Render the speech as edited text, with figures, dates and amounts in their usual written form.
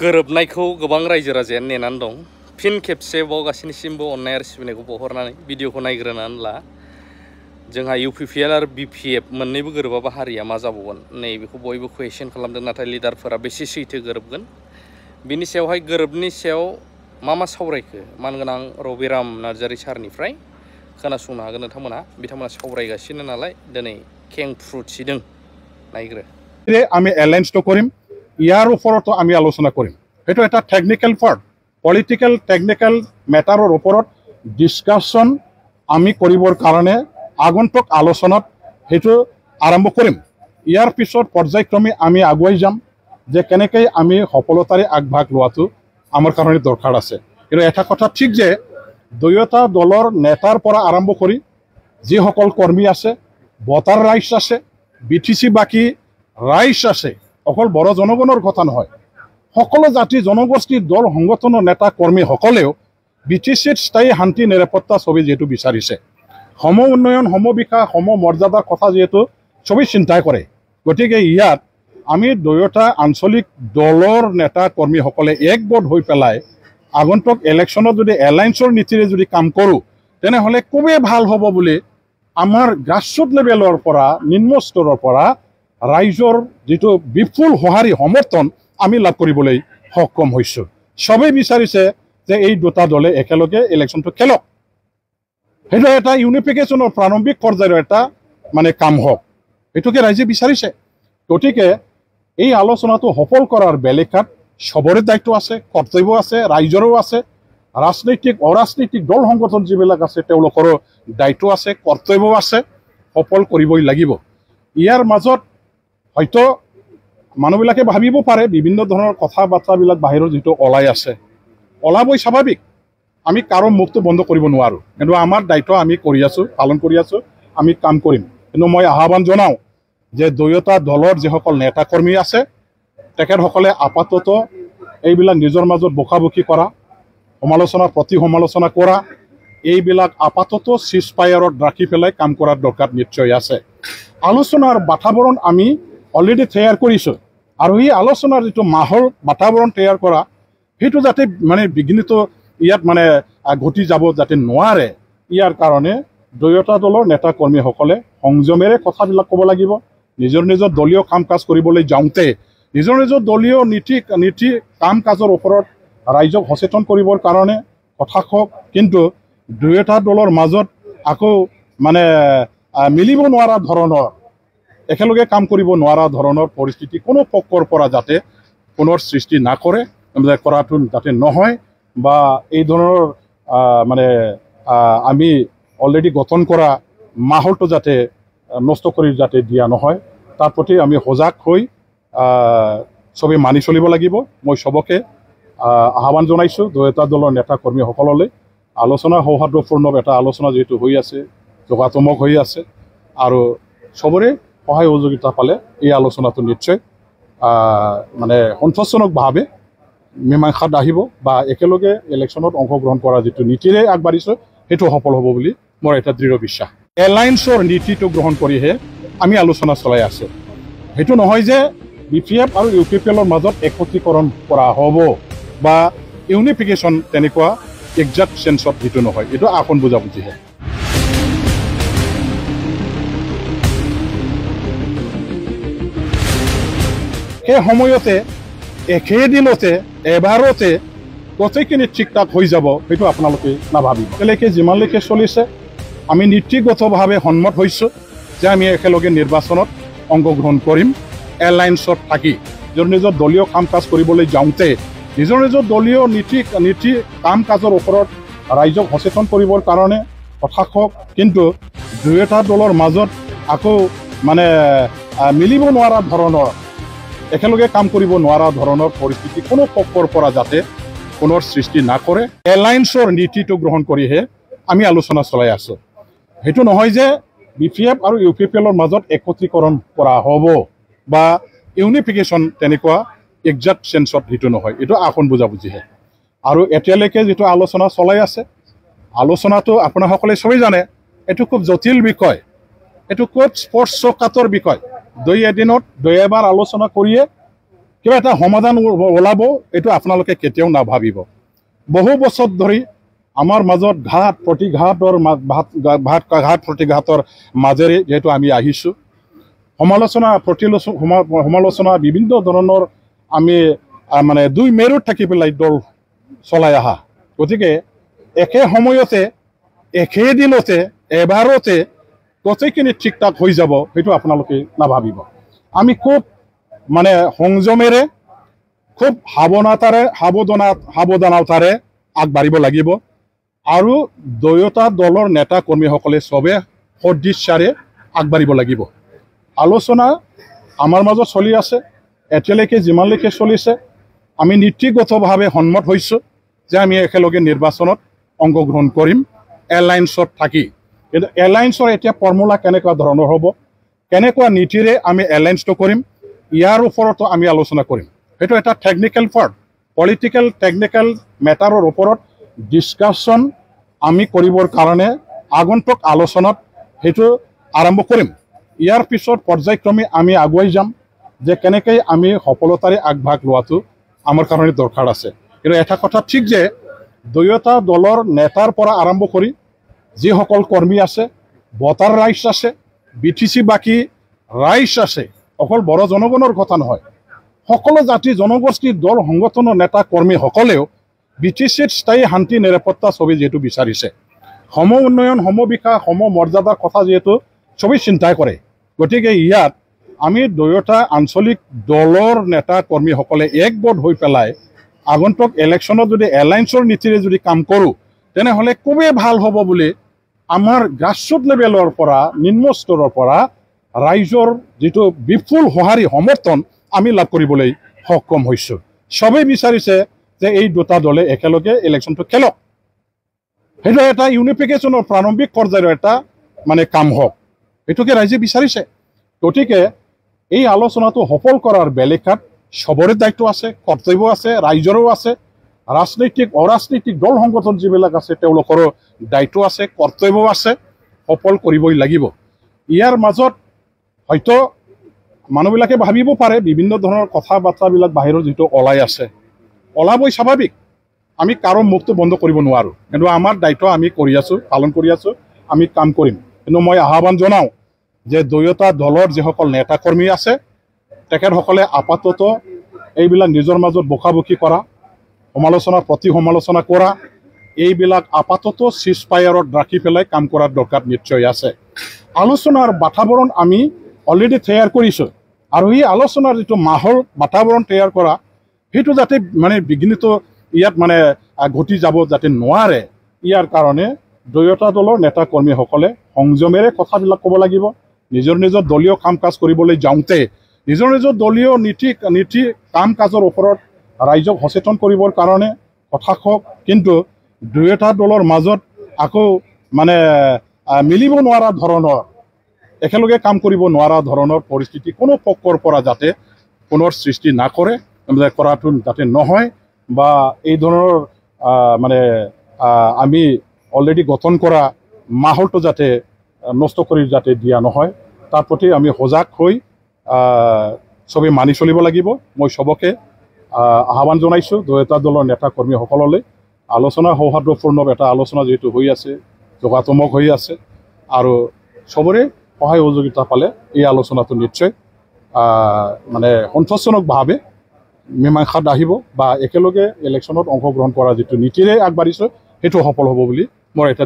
गोरोबनायखौ गोबां रायजो राजायानो नेनानै दं। फिन खेबसेबाव गासैनिसिमबो अननाय आरो सिबिनायखौ बावहरनानै भिडिअखौ नायग्रोनानै ला। जोंहा UPPL आरो BPF मोननैबो गोरोबाबा हारिया मा जाबावगोन नैबेखौ बयबो कुवेश्चन खालामदों, नाथाय लिडारफोरा बेसे सैथो गोरोबगोन बिनि सायावहाय गोरोबनि सायाव मा सावरायखो मानगोनां रबिराम नार्जारी सारनिफ्राय खोनासंनो हागोन नोंथांमोना। बिथांमोना सावरायगासिनो नालाय दिनै खेंफ्रुथिदों, नायग्रो। আমি এলায়েন্সটো কৰিম, ইয়াৰ ওপৰতো আমি আলোচনা কৰিম। সেইটো এটা টেকনিকেল পাৰ্ট, পলিটিকেল টেকনিকেল মেটাৰৰ ওপৰত ডিছকাশ্যন আমি কৰিবৰ কাৰণে আগন্তুক আলোচনাত সেইটো আৰম্ভ কৰিম। ইয়াৰ পিছত পৰ্যায়ক্ৰমে আমি আগুৱাই যাম যে কেনেকৈ আমি সফলতাৰে আগভাগ লোৱাটো আমাৰ কাৰণে দৰকাৰ আছে। কিন্তু এটা কথা ঠিক যে দুয়োটা দলৰ নেতাৰ পৰা আৰম্ভ কৰি যিসকল কৰ্মী আছে, ভোটাৰ ৰাইজ আছে, BTC বাকী ৰাইজ আছে, অকল বড়ো জনগণৰ কথা নহয়, সকলো জাতি জনগোষ্ঠীৰ দল সংগঠনৰ নেতা কৰ্মীসকলেও BTCৰ স্থায়ী শান্তি নিৰাপত্তা ছবি যিহেতু বিচাৰিছে, সম উন্নয়ন, সম বিকাশ, সম মৰ্যাদাৰ কথা যিহেতু ছবি চিন্তা কৰে, গতিকে ইয়াত আমি দুয়োটা আঞ্চলিক দলৰ নেতা কৰ্মীসকলে একগোট হৈ পেলাই আগন্তুক ইলেকশ্যনত যদি এলায়েন্সৰ নীতিৰে যদি কাম কৰোঁ তেনেহ'লে খুবেই ভাল হ'ব বুলি আমাৰ গ্ৰাছৰুট লেভেলৰ পৰা নিম্ন স্তৰৰ পৰা ৰাইজৰ যিটো বিপুল সঁহাৰি সমৰ্থন আমি লাভ কৰিবলৈ সক্ষম হৈছোঁ। চবেই বিচাৰিছে যে এই দুটা দলে একেলগে ইলেকশ্যনটো খেলক, সেইটো এটা ইউনিফিকেশ্যনৰ প্ৰাৰম্ভিক পৰ্যায়ৰ এটা কাম হওক, এইটোকে ৰাইজে বিচাৰিছে। গতিকে এই আলোচনাটো সফল কৰাৰ বেলেকাত চবৰে দায়িত্ব আছে, কৰ্তব্য আছে, ৰাইজৰো আছে, ৰাজনৈতিক অৰাজনৈতিক দল সংগঠন যিবিলাক আছে তেওঁলোকৰো দায়িত্ব আছে, কৰ্তব্য আছে, সফল কৰিবই লাগিব। ইয়াৰ মাজত হয়তো মানুহবিলাকে ভাবিব পাৰে বিভিন্ন ধৰণৰ কথা বাৰ্তাবিলাক বাহিৰত যিটো ওলাই আছে, ওলাবই স্বাভাৱিক, আমি কাৰো মুখটো বন্ধ কৰিব নোৱাৰোঁ, কিন্তু আমাৰ দায়িত্ব আমি কৰি আছোঁ, পালন কৰি আছোঁ, আমি কাম কৰিম। কিন্তু মই আহ্বান জনাওঁ যে দুয়োটা দলৰ যিসকল নেতা কৰ্মী আছে তেখেতসকলে আপাতত এইবিলাক নিজৰ মাজত বকাবকি কৰা, সমালোচনা প্ৰতি সমালোচনা কৰা, এইবিলাক আপাতত চিজফায়াৰত ৰাখি পেলাই কাম কৰাৰ দৰকাৰ নিশ্চয় আছে। আলোচনাৰ বাতাবৰণ আমি অলৰেডি তৈয়াৰ কৰিছোঁ, আৰু এই আলোচনাৰ যিটো মাহল বাতাবৰণ তৈয়াৰ কৰা সেইটো যাতে বিঘ্নিত ইয়াত ঘটি যাব যাতে নোৱাৰে, ইয়াৰ কাৰণে দুয়োটা দলৰ নেতা কৰ্মীসকলে সংযমেৰে কথাবিলাক ক'ব লাগিব। নিজৰ নিজৰ দলীয় কাম কাজ কৰিবলৈ যাওঁতে নিজৰ নিজৰ দলীয় নীতি কাম কাজৰ ওপৰত ৰাইজক সচেতন কৰিবৰ কাৰণে কথা কওক, কিন্তু দুয়োটা দলৰ মাজত আকৌ মিলিব নোৱাৰা ধৰণৰ, একেলগে কাম কৰিব নোৱাৰা ধৰণৰ পৰিস্থিতি কোনো পক্ষৰ পৰা যাতে পুনৰ সৃষ্টি নকৰে, কৰাটো যাতে নহয়, বা এই ধৰণৰ আমি অলৰেডি গঠন কৰা মাহলটো যাতে নষ্ট কৰি যাতে দিয়া নহয়, তাৰ প্ৰতি আমি সজাগ হৈ চবেই মানি চলিব লাগিব। মই চবকে আহ্বান জনাইছোঁ দুয়োটা দলৰ নেতা কৰ্মীসকললৈ, আলোচনা সৌহাৰ্দ্যপূৰ্ণ এটা আলোচনা যিহেতু হৈ আছে, যোগাত্মক হৈ আছে, আৰু চবৰে সহায় সহযোগিতা পালে এই আলোচনাটো নিশ্চয় সন্তোষজনকভাৱে মীমাংসাত আহিব, বা একেলগে ইলেকশ্যনত অংশগ্ৰহণ কৰা যিটো নীতিৰে আগবাঢ়িছোঁ সেইটো সফল হ'ব বুলি মোৰ এটা দৃঢ় বিশ্বাস। এলায়েন্সৰ নীতিটো গ্ৰহণ কৰিহে আমি আলোচনা চলাই আছোঁ, সেইটো নহয় যে BPF আৰু UPPLৰ মাজত একত্ৰীকৰণ কৰা হ'ব বা ইউনিফিকেশ্যন তেনেকুৱা একজাক্ট চেঞ্চত সেইটো নহয়, এইটো আসন বুজাবুজিহে। সেই সময়তে একেদিনতে এবাৰতে গোটেইখিনি ঠিক ঠাক হৈ যাব সেইটো আপোনালোকে নাভাবিব। এতিয়ালৈকে যিমানলৈকে চলিছে আমি নীতিগতভাৱে সন্মত হৈছোঁ যে আমি একেলগে নিৰ্বাচনত অংশগ্ৰহণ কৰিম, এলায়েন্সত থাকি নিজৰ নিজৰ দলীয় কাম কাজ কৰিবলৈ যাওঁতে নিজৰ নিজৰ দলীয় নীতি কাম কাজৰ ওপৰত ৰাইজক সচেতন কৰিবৰ কাৰণে কথা কওক, কিন্তু দুয়োটা দলৰ মাজত আকৌ মিলিব নোৱাৰা ধৰণৰ, একেলগে কাম কৰিব নোৱাৰা ধৰণৰ পৰিস্থিতি কোনো পক্ষৰ পৰা যাতে পুনৰ সৃষ্টি নকৰে, এলায়েন্সৰ নীতিটো গ্ৰহণ কৰিহে আমি আলোচনা চলাই আছোঁ। সেইটো নহয় যে BPF আৰু UPPLৰ মাজত একত্ৰীকৰণ কৰা হ'ব বা ইউনিফিকেশ্যন তেনেকুৱা একজাক্ট চেঞ্চত সেইটো নহয়, এইটো আসন বুজাবুজিহে। আৰু এতিয়ালৈকে যিটো আলোচনা চলাই আছে, আলোচনাটো আপোনাসকলে চবেই জানে এইটো খুব জটিল বিষয়, এইটো খুব স্পৰ্শকাতৰ বিষয়। দুই এদিনত দুই এবাৰ আলোচনা কৰিয়ে কিবা এটা সমাধান ওলাব এইটো আপোনালোকে কেতিয়াও নাভাবিব। বহু বছৰ ধৰি আমাৰ মাজত ঘাট প্ৰতিঘাতৰ মাজেৰে যিহেতু আমি আহিছোঁ, সমালোচনা বিভিন্ন ধৰণৰ আমি মানে দুই মেৰুত থাকি পেলাই দল চলাই অহা। গতিকে একে সময়তে একেদিনতে এবাৰতে গোটেইখিনি ঠিক ঠাক হৈ যাব সেইটো আপোনালোকে নাভাবিব। আমি খুব মানে সংযমেৰে খুব সাৱধানতাৰে আগবাঢ়িব লাগিব আৰু দুয়োটা দলৰ নেতা কৰ্মীসকলে চবে সদিচ্ছাৰে আগবাঢ়িব লাগিব। আলোচনা আমাৰ মাজত চলি আছে, এতিয়ালৈকে যিমানলৈকে চলিছে আমি নীতিগতভাৱে সন্মত হৈছোঁ যে আমি একেলগে নিৰ্বাচনত অংশগ্ৰহণ কৰিম এলায়েন্সত থাকি। কিন্তু এলায়েন্সৰ এতিয়া ফৰ্মুলা কেনেকুৱা ধৰণৰ হ'ব, কেনেকুৱা নীতিৰে আমি এলায়েন্সটো কৰিম, ইয়াৰ ওপৰতো আমি আলোচনা কৰিম। সেইটো এটা টেকনিকেল পাৰ্ট, পলিটিকেল টেকনিকেল মেটাৰৰ ওপৰত ডিছকাশ্যন আমি কৰিবৰ কাৰণে আগন্তুক আলোচনাত সেইটো আৰম্ভ কৰিম। ইয়াৰ পিছত পৰ্যায়ক্ৰমে আমি আগুৱাই যাম যে কেনেকৈ আমি সফলতাৰে আগভাগ লোৱাটো আমাৰ কাৰণে দৰকাৰ আছে। কিন্তু এটা কথা ঠিক যে দুয়োটা দলৰ নেতাৰ পৰা আৰম্ভ কৰি যিসকল কৰ্মী আছে, ভোটাৰ ৰাইজ আছে, BTC বাকী ৰাইজ আছে, অকল বড়ো জনগণৰ কথা নহয়, সকলো জাতি জনগোষ্ঠীৰ দল সংগঠনৰ নেতা কৰ্মীসকলেও BTCত স্থায়ী শান্তি নিৰাপত্তা ছবি যিহেতু বিচাৰিছে, সম উন্নয়ন, সম বিকাশ, সম মৰ্যাদাৰ কথা যিহেতু ছবি চিন্তাই কৰে। গতিকে ইয়াত আমি দুয়োটা আঞ্চলিক দলৰ নেতা কৰ্মীসকলে একগোট হৈ পেলাই আগন্তুক ইলেকশ্যনত যদি এলায়েন্সৰ নীতিৰে যদি কাম কৰোঁ তেনেহ'লে খুবেই ভাল হ'ব বুলি আমাৰ গ্ৰাছৰুট লেভেলৰ পৰা নিম্ন স্তৰৰ পৰা ৰাইজৰ যিটো বিপুল সঁহাৰি সমৰ্থন আমি লাভ কৰিবলৈ সক্ষম হৈছোঁ। চবেই বিচাৰিছে যে এই দুটা দলে একেলগে ইলেকশ্যনটো খেলক, সেইটো এটা ইউনিফিকেশ্যনৰ প্ৰাৰম্ভিক পৰ্যায়ৰ এটা মানে কাম হওক, এইটোকে ৰাইজে বিচাৰিছে। গতিকে এই আলোচনাটো সফল কৰাৰ বেলেকাত চবৰে দায়িত্ব আছে, কৰ্তব্য আছে, ৰাইজৰো আছে, ৰাজনৈতিক অৰাজনৈতিক দল সংগঠন যিবিলাক আছে তেওঁলোকৰো দায়িত্ব আছে, কৰ্তব্য আছে, সফল কৰিবই লাগিব। ইয়াৰ মাজত হয়তো মানুহবিলাকে ভাবিব পাৰে বিভিন্ন ধৰণৰ কথা বাৰ্তাবিলাক বাহিৰৰ যিটো ওলাই আছে, ওলাবই স্বাভাৱিক, আমি কাৰো মুখটো বন্ধ কৰিব নোৱাৰোঁ। কিন্তু আমাৰ দায়িত্ব আমি কৰি আছোঁ, পালন কৰি আছোঁ, আমি কাম কৰিম। কিন্তু মই আহ্বান জনাওঁ যে দুয়োটা দলৰ যিসকল নেতা কৰ্মী আছে তেখেতসকলে আপাতত এইবিলাক নিজৰ মাজত বকাবকি কৰা, প্ৰতি সমালোচনা কৰা, এইবিলাক আপাতত চিজফায়াৰত ৰাখি পেলাই কাম কৰাৰ দৰকাৰ নিশ্চয় আছে। আলোচনাৰ বাতাবৰণ আমি অলৰেডি তৈয়াৰ কৰিছোঁ আৰু এই আলোচনাৰ যিটো বাতাবৰণ তৈয়াৰ কৰা সেইটো যাতে মানে বিঘ্নিত ইয়াত মানে ঘটি যাব যাতে নোৱাৰে, ইয়াৰ কাৰণে দুয়োটা দলৰ নেতা কৰ্মীসকলে সংযমেৰে কথাবিলাক ক'ব লাগিব। নিজৰ নিজৰ দলীয় কাম কাজ কৰিবলৈ যাওঁতে নিজৰ নিজৰ দলীয় নীতি কাম কাজৰ ওপৰত ৰাইজক সচেতন কৰিবৰ কাৰণে কথা কওক, কিন্তু দুয়োটা দলৰ মাজত আকৌ মানে মিলিব নোৱাৰা ধৰণৰ, একেলগে কাম কৰিব নোৱাৰা ধৰণৰ পৰিস্থিতি কোনো পক্ষৰ পৰা যাতে পুনৰ সৃষ্টি নকৰে, কৰাটো যাতে নহয়, বা এই ধৰণৰ মানে আমি অলৰেডি গঠন কৰা মাহলটো যাতে নষ্ট কৰি যাতে দিয়া নহয়, তাৰ প্ৰতি আমি সজাগ হৈ চবেই মানি চলিব লাগিব। মই চবকে আহ্বান জনাইছোঁ দুয়োটা দলৰ নেতা কৰ্মীসকললৈ, আলোচনা সৌহাৰ্দ্যপূৰ্ণ এটা আলোচনা যিহেতু হৈ আছে, যোগাত্মক হৈ আছে আৰু চবৰে সহায় সহযোগিতা পালে এই আলোচনাটো নিশ্চয় মানে সন্তোষজনকভাৱে মীমাংসাত আহিব বা একেলগে ইলেকশ্যনত অংশগ্ৰহণ কৰা যিটো নীতিৰে আগবাঢ়িছোঁ সেইটো সফল হ'ব বুলি মোৰ এটা